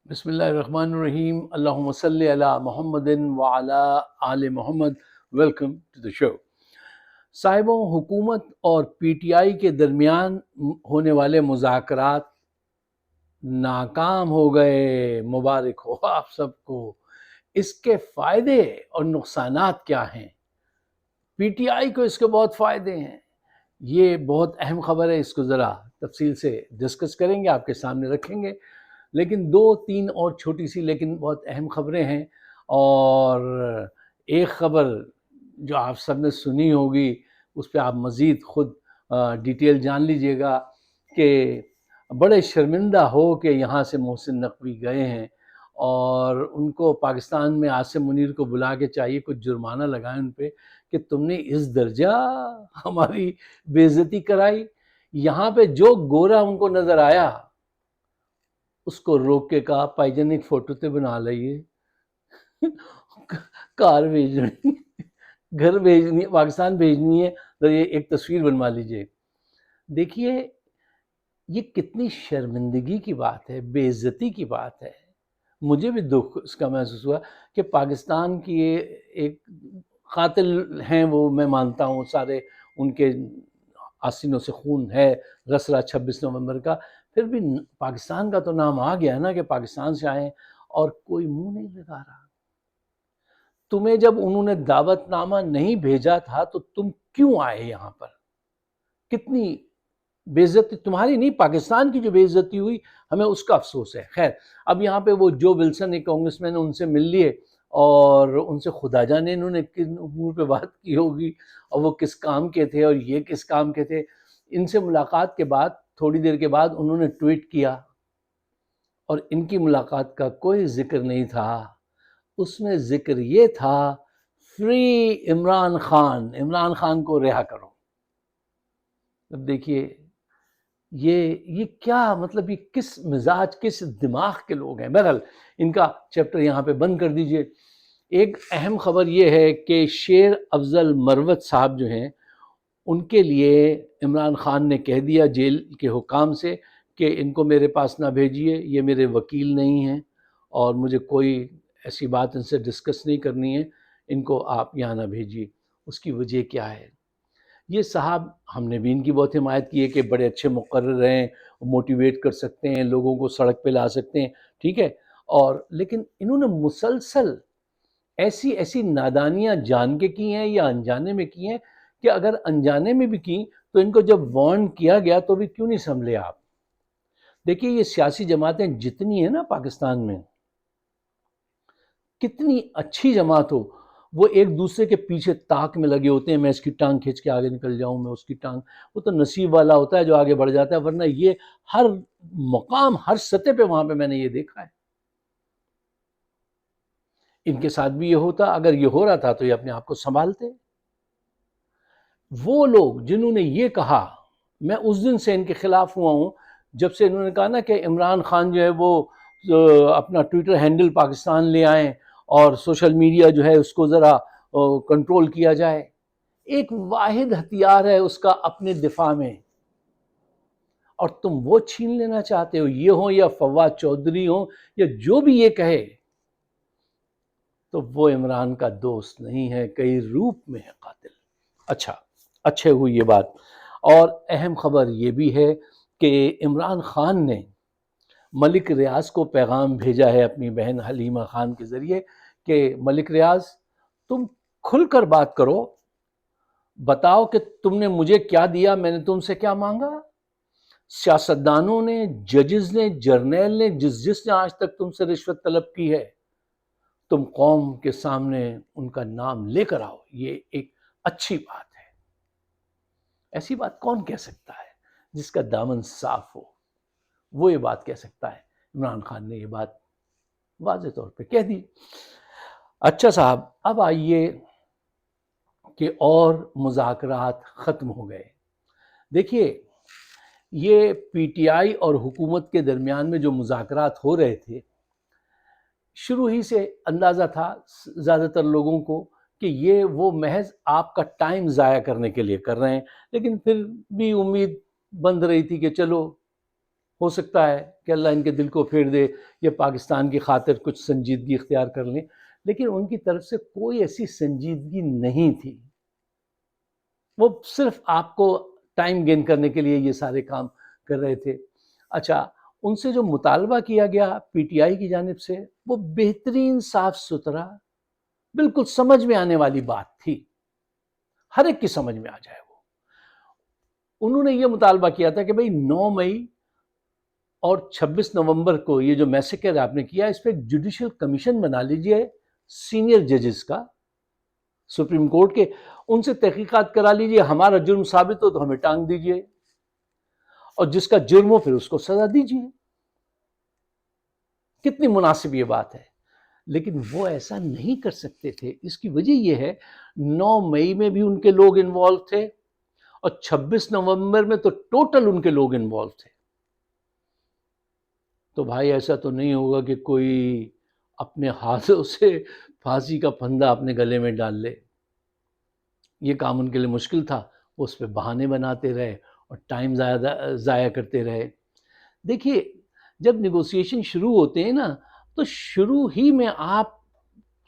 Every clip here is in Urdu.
بسم اللہ الرحمن الرحیم، اللہم صلی علی محمد وعلی آل محمد۔ ویلکم ٹو دا شو۔ صاحبوں، حکومت اور پی ٹی آئی کے درمیان ہونے والے مذاکرات ناکام ہو گئے۔ مبارک ہو آپ سب کو۔ اس کے فائدے اور نقصانات کیا ہیں؟ پی ٹی آئی کو اس کے بہت فائدے ہیں۔ یہ بہت اہم خبر ہے، اس کو ذرا تفصیل سے ڈسکس کریں گے، آپ کے سامنے رکھیں گے، لیکن دو تین اور چھوٹی سی لیکن بہت اہم خبریں ہیں۔ اور ایک خبر جو آپ سب نے سنی ہوگی، اس پہ آپ مزید خود ڈیٹیل جان لیجئے گا کہ بڑے شرمندہ ہو کہ یہاں سے محسن نقوی گئے ہیں اور ان کو پاکستان میں عاصم منیر کو بلا کے چاہیے کچھ جرمانہ لگائیں ان پہ کہ تم نے اس درجہ ہماری بے عزتی کرائی۔ یہاں پہ جو گورا ان کو نظر آیا اس کو روک کے کہا پائی جان ایک فوٹو تے بنا لئیے، کار بھیجنی، گھر بھیجنی، پاکستان بھیجنی ہے تو یہ ایک تصویر بنوا لیجئے۔ دیکھیے یہ کتنی شرمندگی کی بات ہے، بے عزتی کی بات ہے۔ مجھے بھی دکھ اس کا محسوس ہوا کہ پاکستان کی ایک قاتل ہیں، وہ میں مانتا ہوں، سارے ان کے آستینوں سے خون ہے، غسلہ 26 نومبر کا، پھر بھی پاکستان کا تو نام آ گیا نا کہ پاکستان سے آئے، اور کوئی منہ نہیں لگا رہا۔ تمہیں جب انہوں نے دعوت نامہ نہیں بھیجا تھا تو تم کیوں آئے یہاں پر؟ کتنی بے عزتی تمہاری نہیں، پاکستان کی جو بے عزتی ہوئی، ہمیں اس کا افسوس ہے۔ خیر، اب یہاں پہ وہ جو ولسن ایک کانگریس مین، ان سے مل لیے اور ان سے خدا جانے انہوں نے کن امور پہ بات کی ہوگی اور وہ کس کام کے تھے اور یہ کس کام کے تھے۔ ان سے ملاقات کے بعد تھوڑی دیر کے بعد انہوں نے ٹویٹ کیا اور ان کی ملاقات کا کوئی ذکر نہیں تھا۔ اس میں ذکر یہ تھا فری عمران خان، عمران خان کو رہا کرو۔ اب دیکھیے یہ کیا مطلب، یہ کس مزاج کس دماغ کے لوگ ہیں؟ بہرحال ان کا چیپٹر یہاں پہ بند کر دیجئے۔ ایک اہم خبر یہ ہے کہ شیر افضل مروت صاحب جو ہیں، ان کے لیے عمران خان نے کہہ دیا جیل کے حکام سے کہ ان کو میرے پاس نہ بھیجیے، یہ میرے وکیل نہیں ہیں اور مجھے کوئی ایسی بات ان سے ڈسکس نہیں کرنی ہے، ان کو آپ یہاں نہ بھیجیے۔ اس کی وجہ کیا ہے؟ یہ صاحب، ہم نے بھی ان کی بہت حمایت کی ہے کہ بڑے اچھے مقرر ہیں، موٹیویٹ کر سکتے ہیں، لوگوں کو سڑک پہ لا سکتے ہیں، ٹھیک ہے، اور لیکن انہوں نے مسلسل ایسی نادانیاں جان کے کی ہیں یا انجانے میں کی ہیں کہ اگر انجانے میں بھی کی تو ان کو جب وارن کیا گیا تو بھی کیوں نہیں سنبھلے آپ؟ دیکھیے یہ سیاسی جماعتیں جتنی ہیں نا پاکستان میں، کتنی اچھی جماعت ہو، وہ ایک دوسرے کے پیچھے تاک میں لگے ہوتے ہیں، میں اس کی ٹانگ کھینچ کے آگے نکل جاؤں، میں اس کی ٹانگ، وہ تو نصیب والا ہوتا ہے جو آگے بڑھ جاتا ہے، ورنہ یہ ہر مقام ہر سطح پہ وہاں پہ میں نے یہ دیکھا ہے۔ ان کے ساتھ بھی یہ ہوتا، اگر یہ ہو رہا تھا تو یہ اپنے آپ کو سنبھالتے۔ وہ لوگ جنہوں نے یہ کہا، میں اس دن سے ان کے خلاف ہوا ہوں جب سے انہوں نے کہا نا کہ عمران خان جو ہے وہ اپنا ٹویٹر ہینڈل پاکستان لے آئیں اور سوشل میڈیا جو ہے اس کو ذرا کنٹرول کیا جائے۔ ایک واحد ہتھیار ہے اس کا اپنے دفاع میں، اور تم وہ چھین لینا چاہتے ہو، یہ ہو یا فواد چودھری ہو یا جو بھی یہ کہے، تو وہ عمران کا دوست نہیں ہے، کئی روپ میں ہے قاتل۔ اچھا، اچھے ہوئی یہ بات۔ اور اہم خبر یہ بھی ہے کہ عمران خان نے ملک ریاض کو پیغام بھیجا ہے اپنی بہن حلیمہ خان کے ذریعے کہ ملک ریاض، تم کھل کر بات کرو، بتاؤ کہ تم نے مجھے کیا دیا، میں نے تم سے کیا مانگا۔ سیاستدانوں نے، ججز نے، جرنیل نے، جس نے آج تک تم سے رشوت طلب کی ہے، تم قوم کے سامنے ان کا نام لے کر آؤ۔ یہ ایک اچھی بات ہے۔ ایسی بات کون کہہ سکتا ہے جس کا دامن صاف ہو؟ وہ یہ بات کہہ سکتا ہے۔ عمران خان نے یہ بات واضح طور پہ کہہ دی۔ اچھا صاحب، اب آئیے کہ اور مذاکرات ختم ہو گئے۔ دیکھیے یہ پی ٹی آئی اور حکومت کے درمیان میں جو مذاکرات ہو رہے تھے، شروع ہی سے اندازہ تھا زیادہ تر لوگوں کو کہ یہ وہ محض آپ کا ٹائم ضائع کرنے کے لیے کر رہے ہیں، لیکن پھر بھی امید بند رہی تھی کہ چلو ہو سکتا ہے کہ اللہ ان کے دل کو پھیر دے، یہ پاکستان کی خاطر کچھ سنجیدگی اختیار کر لیں، لیکن ان کی طرف سے کوئی ایسی سنجیدگی نہیں تھی. وہ صرف آپ کو ٹائم گین کرنے کے لیے یہ سارے کام کر رہے تھے. اچھا، ان سے جو مطالبہ کیا گیا پی ٹی آئی کی جانب سے، وہ بہترین صاف ستھرا بالکل سمجھ میں آنے والی بات تھی، ہر ایک کی سمجھ میں آ جائے. وہ انہوں نے یہ مطالبہ کیا تھا کہ بھئی 9 مئی اور 26 نومبر کو یہ جو میسیکر آپ نے کیا، اس پہ ایک جوڈیشل کمیشن بنا لیجئے سینئر ججز کا، سپریم کورٹ کے، ان سے تحقیقات کرا لیجئے، ہمارا جرم ثابت ہو تو ہمیں ٹانگ دیجئے، اور جس کا جرم ہو پھر اس کو سزا دیجئے. کتنی مناسب یہ بات ہے. لیکن وہ ایسا نہیں کر سکتے تھے. اس کی وجہ یہ ہے 9 مئی میں بھی ان کے لوگ انوالو تھے، اور 26 نومبر میں تو ٹوٹل ان کے لوگ انوالو تھے. تو بھائی ایسا تو نہیں ہوگا کہ کوئی اپنے ہاتھوں سے پھانسی کا پھندا اپنے گلے میں ڈال لے. یہ کام ان کے لیے مشکل تھا، وہ اس پہ بہانے بناتے رہے اور ٹائم ضائع کرتے رہے. دیکھیے، جب نیگوسیشن شروع ہوتے ہیں نا، تو شروع ہی میں آپ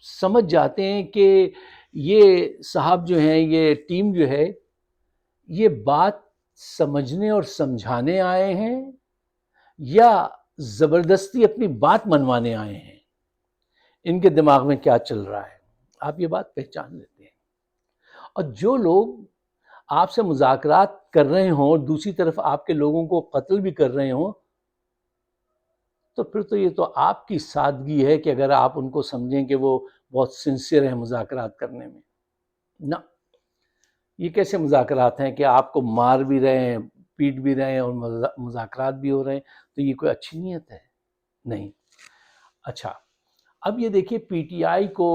سمجھ جاتے ہیں کہ یہ صاحب جو ہیں، یہ ٹیم جو ہے، یہ بات سمجھنے اور سمجھانے آئے ہیں یا زبردستی اپنی بات منوانے آئے ہیں. ان کے دماغ میں کیا چل رہا ہے، آپ یہ بات پہچان لیتے ہیں. اور جو لوگ آپ سے مذاکرات کر رہے ہوں اور دوسری طرف آپ کے لوگوں کو قتل بھی کر رہے ہوں، تو پھر تو یہ تو آپ کی سادگی ہے کہ اگر آپ ان کو سمجھیں کہ وہ بہت سنسیئر ہیں مذاکرات کرنے میں. نہ، یہ کیسے مذاکرات ہیں کہ آپ کو مار بھی رہے ہیں، پیٹ بھی رہے ہیں اور مذاکرات بھی ہو رہے ہیں؟ تو یہ کوئی اچھی نیت ہے؟ نہیں. اچھا، اب یہ دیکھیے، پی ٹی آئی کو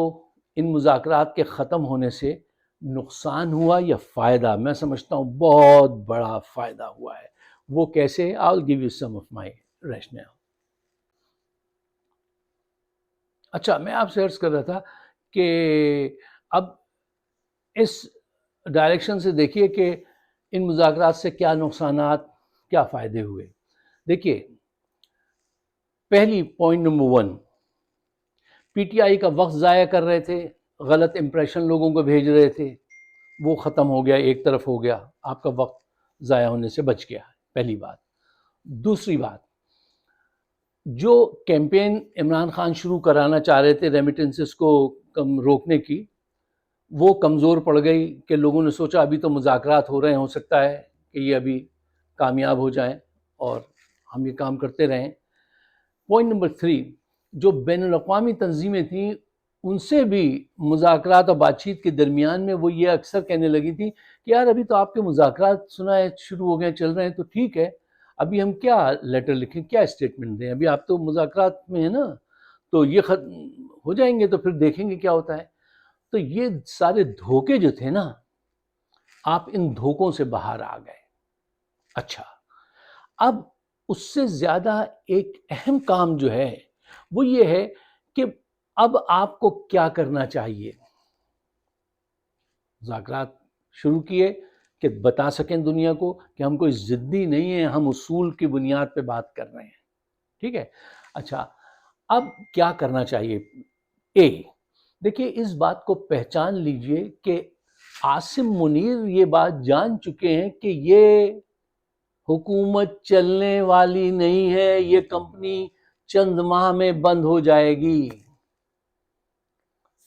ان مذاکرات کے ختم ہونے سے نقصان ہوا یا فائدہ؟ میں سمجھتا ہوں بہت بڑا فائدہ ہوا ہے. وہ کیسے؟ I'll give you some of my rationale. اچھا، میں آپ سے عرض کر رہا تھا کہ اب اس ڈائریکشن سے دیکھیے کہ ان مذاکرات سے کیا نقصانات، کیا فائدے ہوئے. دیکھیے، پہلی point number 1، P T I کا وقت ضائع کر رہے تھے، غلط امپریشن لوگوں کو بھیج رہے تھے، وہ ختم ہو گیا، ایک طرف ہو گیا، آپ کا وقت ضائع ہونے سے بچ گیا، پہلی بات. دوسری بات، جو کیمپین عمران خان شروع کرانا چاہ رہے تھے ریمیٹنسز کو روکنے کی، وہ کمزور پڑ گئی کہ لوگوں نے سوچا ابھی تو مذاکرات ہو رہے ہیں، ہو سکتا ہے کہ یہ ابھی کامیاب ہو جائیں اور ہم یہ کام کرتے رہیں. پوائنٹ نمبر 3، جو بین الاقوامی تنظیمیں تھیں، ان سے بھی مذاکرات اور بات چیت کے درمیان میں وہ یہ اکثر کہنے لگی تھی کہ یار ابھی تو آپ کے مذاکرات سنا ہے شروع ہو گئے، چل رہے ہیں، تو ٹھیک ہے، ابھی ہم کیا لیٹر لکھیں، کیا اسٹیٹمنٹ دیں، ابھی آپ تو مذاکرات میں ہیں نا، تو یہ ختم ہو جائیں گے تو پھر دیکھیں گے کیا ہوتا ہے. تو یہ سارے دھوکے جو تھے نا، آپ ان دھوکوں سے باہر آ گئے. اچھا، اب اس سے زیادہ ایک اہم کام جو ہے وہ یہ ہے کہ اب آپ کو کیا کرنا چاہیے. مذاکرات شروع کیے کہ بتا سکیں دنیا کو کہ ہم کوئی ضدی نہیں ہیں، ہم اصول کی بنیاد پہ بات کر رہے ہیں. ٹھیک ہے. اچھا، اب کیا کرنا چاہیے؟ دیکھیے، اس بات کو پہچان لیجئے کہ عاصم منیر یہ بات جان چکے ہیں کہ یہ حکومت چلنے والی نہیں ہے، یہ کمپنی چند ماہ میں بند ہو جائے گی.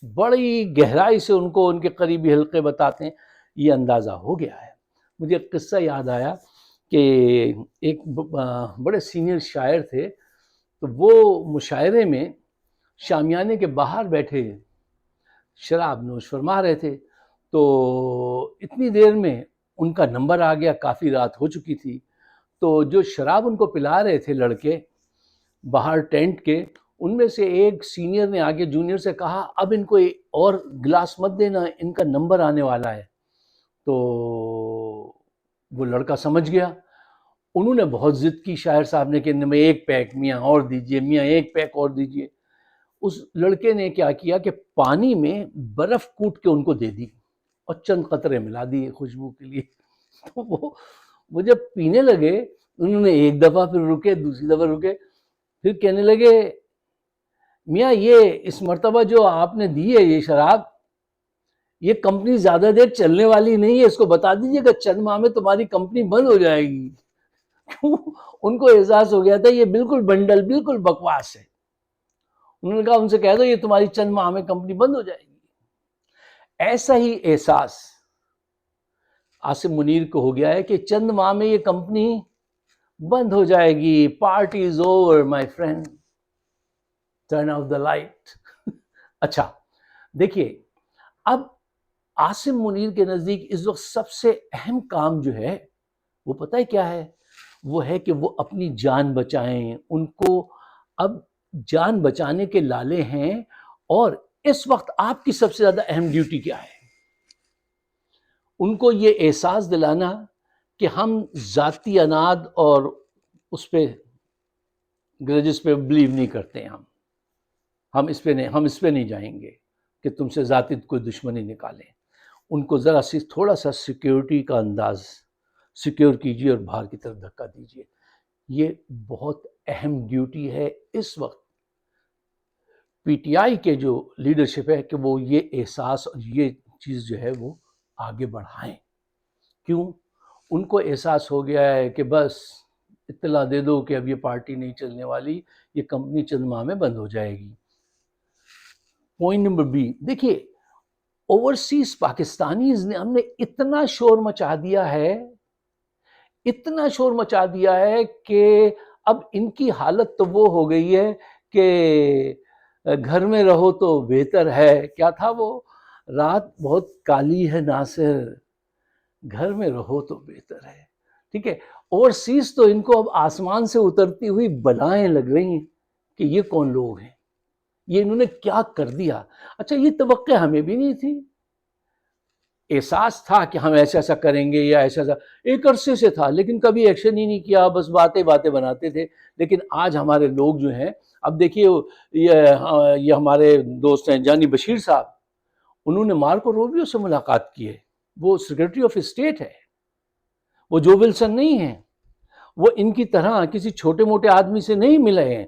بڑی گہرائی سے ان کو ان کے قریبی حلقے بتاتے ہیں، یہ اندازہ ہو گیا ہے. مجھے ایک قصہ یاد آیا کہ ایک بڑے سینئر شاعر تھے، تو وہ مشاعرے میں شامیانے کے باہر بیٹھے شراب نوش فرما رہے تھے. تو اتنی دیر میں ان کا نمبر آ گیا، کافی رات ہو چکی تھی. تو جو شراب ان کو پلا رہے تھے لڑکے باہر ٹینٹ کے، ان میں سے ایک سینئر نے آگے جونیئر سے کہا اب ان کو اور گلاس مت دینا، ان کا نمبر آنے والا ہے. تو وہ لڑکا سمجھ گیا. انہوں نے بہت ضد کی شاعر صاحب نے کہ میں ایک پیک میاں اور دیجئے، میاں ایک پیک اور دیجئے. اس لڑکے نے کیا کیا کہ پانی میں برف کوٹ کے ان کو دے دی اور چند قطرے ملا دیے خوشبو کے لیے. تو وہ جب پینے لگے انہوں نے ایک دفعہ پھر رکے، دوسری دفعہ رکے، پھر کہنے لگے میاں یہ اس مرتبہ جو آپ نے دی ہے یہ شراب، یہ کمپنی زیادہ دیر چلنے والی نہیں ہے، اس کو بتا دیجئے کہ چند ماہ میں تمہاری کمپنی بند ہو جائے گی۔ ان کو احساس ہو گیا تھا یہ بالکل بنڈل، بالکل بکواس ہے۔ انہوں نے کہا ان سے کہہ دو یہ تمہاری چند ماہ میں کمپنی بند ہو جائے گی۔ ایسا ہی احساس عاصم منیر کو ہو گیا ہے کہ چند ماہ میں یہ کمپنی بند ہو جائے گی، party is over my friend, turn of the light. اچھا دیکھیے، اب عاصم منیر کے نزدیک اس وقت سب سے اہم کام جو ہے وہ پتہ ہے کیا ہے؟ وہ ہے کہ وہ اپنی جان بچائیں۔ ان کو اب جان بچانے کے لالے ہیں، اور اس وقت آپ کی سب سے زیادہ اہم ڈیوٹی کیا ہے؟ ان کو یہ احساس دلانا کہ ہم ذاتی اناد اور اس پہ گرجس پہ بلیو نہیں کرتے، ہم اس پہ نہیں جائیں گے کہ تم سے ذاتی کوئی دشمنی نکالیں۔ ان کو ذرا سی تھوڑا سا سیکیورٹی کا انداز سیکیور کیجیے اور باہر کی طرف دھکا دیجیے۔ یہ بہت اہم ڈیوٹی ہے اس وقت پی ٹی آئی کے جو لیڈرشپ ہے کہ وہ یہ احساس اور یہ چیز جو ہے وہ آگے بڑھائیں۔ کیوں؟ ان کو احساس ہو گیا ہے کہ بس اطلاع دے دو کہ اب یہ پارٹی نہیں چلنے والی، یہ کمپنی چند ماہ میں بند ہو جائے گی۔ پوائنٹ نمبر بی، دیکھیے اوورسیز پاکستانیز نے ہم نے اتنا شور مچا دیا ہے، اتنا شور مچا دیا ہے کہ اب ان کی حالت تو وہ ہو گئی ہے کہ گھر میں رہو تو بہتر ہے۔ کیا تھا وہ؟ رات بہت کالی ہے ناصر، گھر میں رہو تو بہتر ہے۔ ٹھیک ہے، اوورسیز تو ان کو اب آسمان سے اترتی ہوئی بلائیں لگ رہی ہیں کہ یہ کون لوگ ہیں، یہ انہوں نے کیا کر دیا۔ اچھا یہ توقع ہمیں بھی نہیں تھی، احساس تھا کہ ہم ایسا ایسا کریں گے یا ایسا ایسا، ایک عرصے سے تھا، لیکن کبھی ایکشن ہی نہیں کیا، بس باتیں بناتے تھے۔ لیکن آج ہمارے لوگ جو ہیں، اب دیکھیے یہ ہمارے دوست ہیں جانی بشیر صاحب، انہوں نے مارکو روبیو سے ملاقات کی ہے، وہ سیکرٹری آف اسٹیٹ ہے، وہ جو ولسن نہیں ہے، وہ ان کی طرح کسی چھوٹے موٹے آدمی سے نہیں ملے ہیں،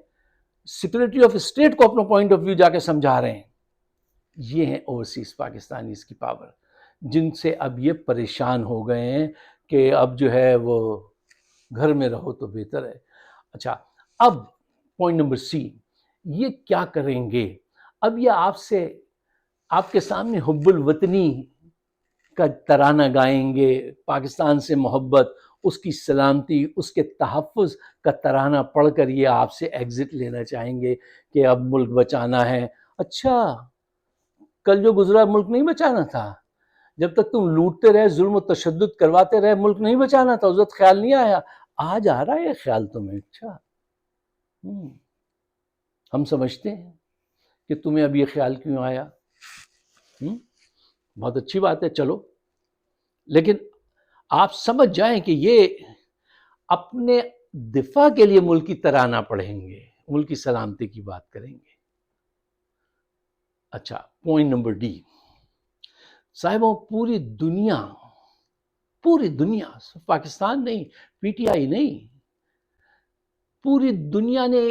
سیکرٹری آف اسٹیٹ کو اپنا پوائنٹ آف ویو جا کے سمجھا رہے ہیں۔ یہ ہیں اوورسیز پاکستانیز کی پاور، جن سے اب یہ پریشان ہو گئے ہیں کہ اب جو ہے وہ گھر میں رہو تو بہتر ہے۔ اچھا اب پوائنٹ نمبر سی، یہ کیا کریں گے؟ اب یہ آپ کے سامنے حب الوطنی کا ترانہ گائیں گے، پاکستان سے محبت، اس کی سلامتی، اس کے تحفظ کا ترانہ پڑھ کر یہ آپ سے ایگزٹ لینا چاہیں گے کہ اب ملک بچانا ہے۔ اچھا کل جو گزرا ملک نہیں بچانا تھا؟ جب تک تم لوٹتے رہے، ظلم و تشدد کرواتے رہے، ملک نہیں بچانا تھا؟ اس وقت خیال نہیں آیا؟ آج آ رہا ہے یہ خیال تمہیں؟ اچھا ہم سمجھتے ہیں کہ تمہیں اب یہ خیال کیوں آیا، بہت اچھی بات ہے، چلو، لیکن آپ سمجھ جائیں کہ یہ اپنے دفاع کے لیے ملک کی ترانہ پڑھیں گے، ملک کی سلامتی کی بات کریں گے۔ اچھا پوائنٹ نمبر ڈی، صاحبوں پوری دنیا پاکستان نہیں، پی ٹی آئی نہیں، پوری دنیا نے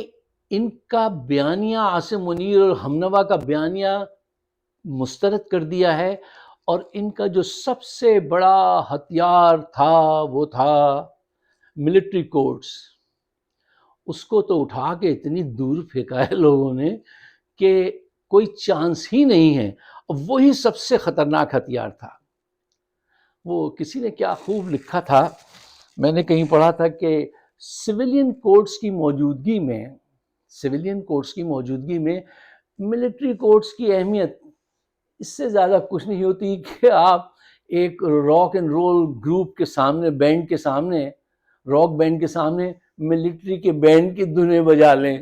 ان کا بیانیہ، عاصم منیر اور ہمنوا کا بیانیہ مسترد کر دیا ہے، اور ان کا جو سب سے بڑا ہتھیار تھا وہ تھا ملٹری کورٹس۔ اس کو تو اٹھا کے اتنی دور پھینکا ہے لوگوں نے کہ کوئی چانس ہی نہیں ہے۔ وہی سب سے خطرناک ہتھیار تھا۔ وہ کسی نے کیا خوب لکھا تھا، میں نے کہیں پڑھا تھا کہ سویلین کورٹس کی موجودگی میں ملٹری کورٹس کی اہمیت اس سے زیادہ کچھ نہیں ہوتی کہ آپ ایک راک اینڈ رول گروپ کے سامنے، بینڈ کے سامنے، راک بینڈ کے سامنے ملٹری کے بینڈ کی دھنیں بجا لیں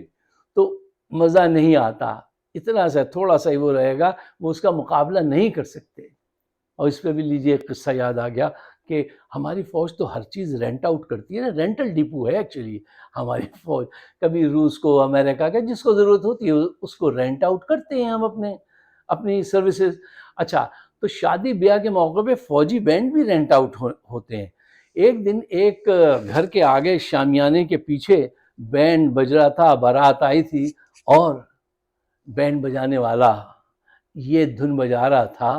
تو مزہ نہیں آتا، اتنا سا تھوڑا سا ہی وہ رہے گا، وہ اس کا مقابلہ نہیں کر سکتے۔ اور اس پہ بھی لیجیے ایک قصہ یاد آ گیا کہ ہماری فوج تو ہر چیز رینٹ آؤٹ کرتی ہے نا، رینٹل ڈپو ہے ایکچولی ہماری فوج، کبھی روس کو، امریکہ کا، جس کو ضرورت ہوتی ہے اس کو رینٹ آؤٹ کرتے ہیں ہم اپنی سروسز۔ اچھا تو شادی بیاہ کے موقع پہ فوجی بینڈ بھی رینٹ آؤٹ ہوتے ہیں۔ ایک دن ایک گھر کے آگے شامیانے کے پیچھے بینڈ بج رہا تھا، بارات آئی تھی، اور بینڈ بجانے والا یہ دھن بجا رہا تھا،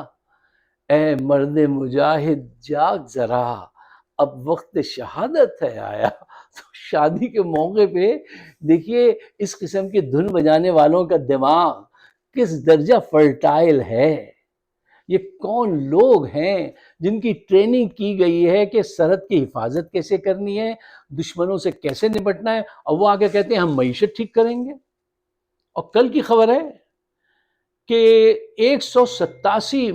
اے مرد مجاہد جاگ ذرا، اب وقت شہادت ہے آیا۔ تو شادی کے موقع پہ دیکھیے اس قسم کے دھن بجانے والوں کا دماغ کس درجہ فرٹائل ہے، یہ کون لوگ ہیں جن کی ٹریننگ کی گئی ہے کہ سرحد کی حفاظت کیسے کرنی ہے، دشمنوں سے کیسے نپٹنا ہے، اور وہ آگے کہتے ہیں ہم معیشت ٹھیک کریں گے۔ اور کل کی خبر ہے کہ 187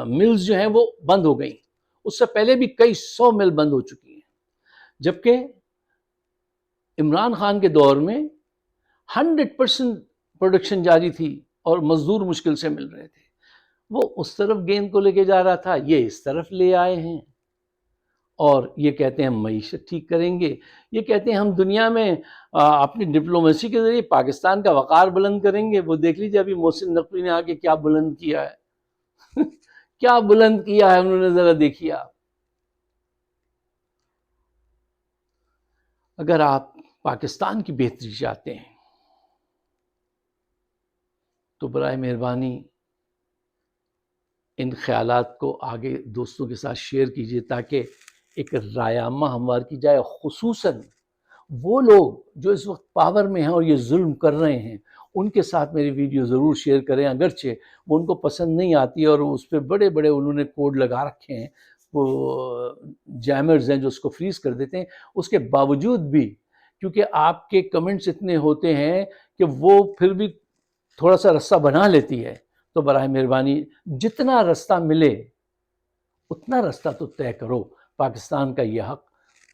ملز جو ہیں وہ بند ہو گئیں، اس سے پہلے بھی کئی 100 مل بند ہو چکی ہیں، جبکہ عمران خان کے دور میں 100% پروڈکشن جاری تھی اور مزدور مشکل سے مل رہے تھے۔ وہ اس طرف گیند کو لے کے جا رہا تھا، یہ اس طرف لے آئے ہیں، اور یہ کہتے ہیں ہم معیشت ٹھیک کریں گے، یہ کہتے ہیں ہم دنیا میں اپنی ڈپلومیسی کے ذریعے پاکستان کا وقار بلند کریں گے۔ وہ دیکھ لیجیے ابھی محسن نقوی نے آ کے کیا بلند کیا ہے کیا بلند کیا ہے انہوں نے، ذرا دیکھیے آپ۔ اگر آپ پاکستان کی بہتری چاہتے ہیں تو برائے مہربانی ان خیالات کو آگے دوستوں کے ساتھ شیئر کیجیے، تاکہ ایک رائے عامہ ہموار کی جائے، خصوصاً وہ لوگ جو اس وقت پاور میں ہیں اور یہ ظلم کر رہے ہیں، ان کے ساتھ میری ویڈیو ضرور شیئر کریں، اگرچہ وہ ان کو پسند نہیں آتی اور اس پہ بڑے بڑے انہوں نے کوڈ لگا رکھے ہیں، وہ جیمرز ہیں جو اس کو فریز کر دیتے ہیں، اس کے باوجود بھی کیونکہ آپ کے کمنٹس اتنے ہوتے ہیں کہ وہ پھر بھی تھوڑا سا رستہ بنا لیتی ہے، تو براہ مہربانی جتنا رستہ ملے اتنا رستہ تو طے کرو۔ پاکستان کا یہ حق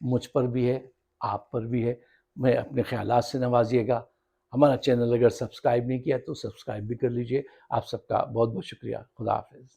مجھ پر بھی ہے، آپ پر بھی ہے۔ میں اپنے خیالات سے نوازیے گا۔ ہمارا چینل اگر سبسکرائب نہیں کیا تو سبسکرائب بھی کر لیجئے۔ آپ سب کا بہت بہت شکریہ۔ خدا حافظ۔